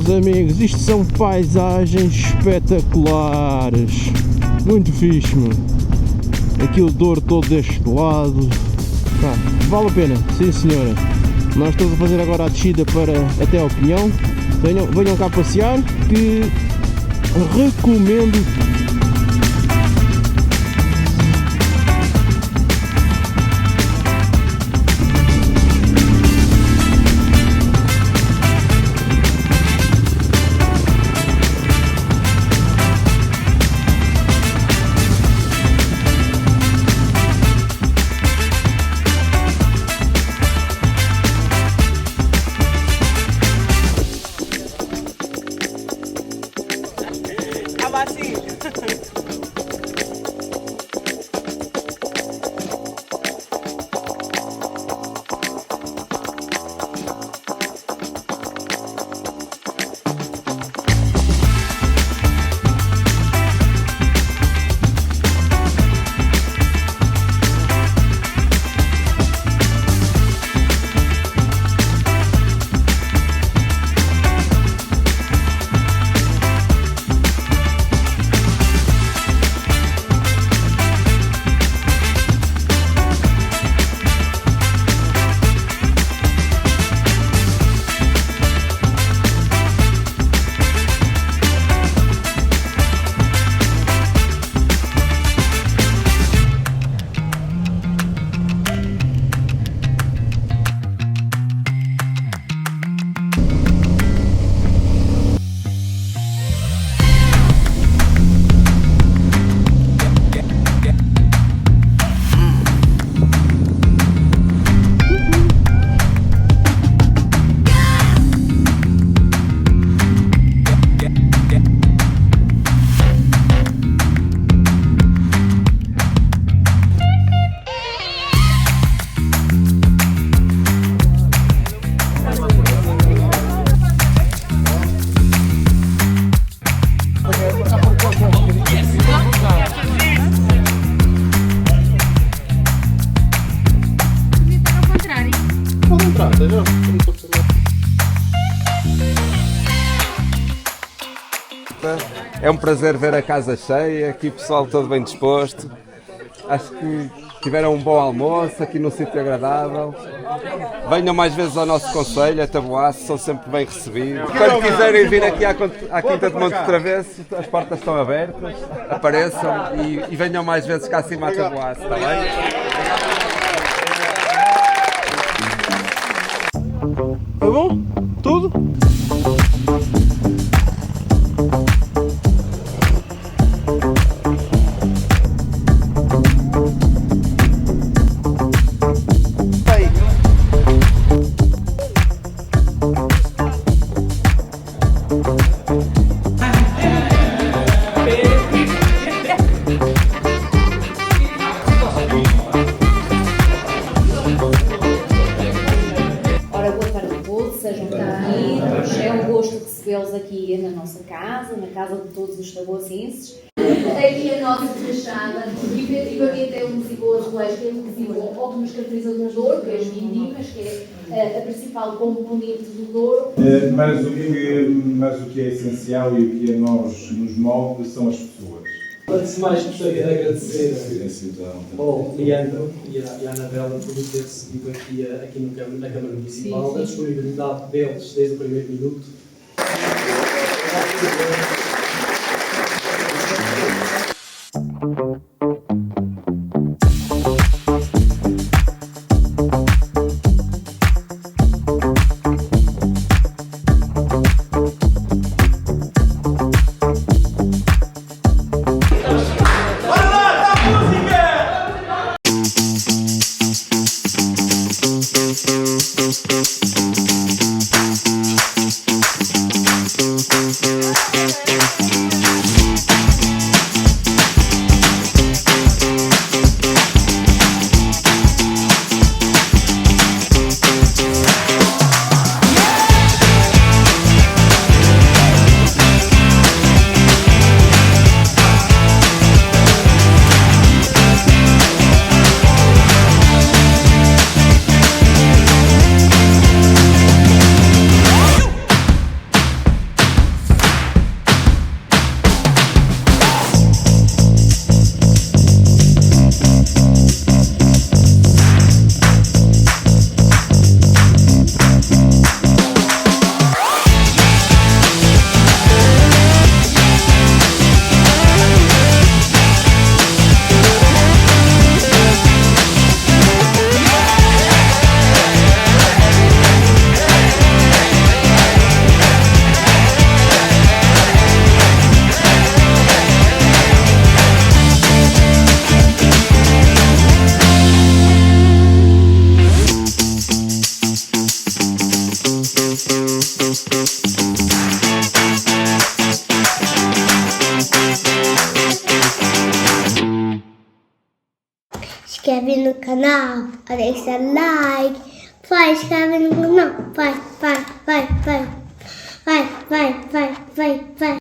meus amigos, isto são paisagens espetaculares. Muito fixe, meu. Aqui o Douro todo deste lado. Pá, vale a pena, sim senhora. Nós estamos a fazer agora a descida para até ao Pinhão. Venham cá passear, que recomendo. É um prazer ver a casa cheia, aqui o pessoal todo bem disposto. Acho que tiveram um bom almoço aqui num sítio agradável. Venham mais vezes ao nosso concelho, a Taboaço, são sempre bem recebidos. Quando quiserem vir aqui à Quinta de Monte Travesso, as portas estão abertas, apareçam e venham mais vezes cá acima a Taboaço, está bem? Tá bom? Tudo? Aqui na nossa casa, na casa de todos os taboacenses. Aqui a nossa fachada, efetivamente é um tecido azulejo, que é um tecido ou que nos caracteriza do Douro, que é as vindimas, que é a principal componente do Douro. Mas o que é essencial e o que a nós nos move são as pessoas. Antes de mais, gostaria de agradecer ao Leandro e à Anabela por nos ter recebido aqui na Câmara Municipal, a disponibilidade deles desde o primeiro minuto. inscreve no canal, deixa like, vai, inscreve no canal, vai.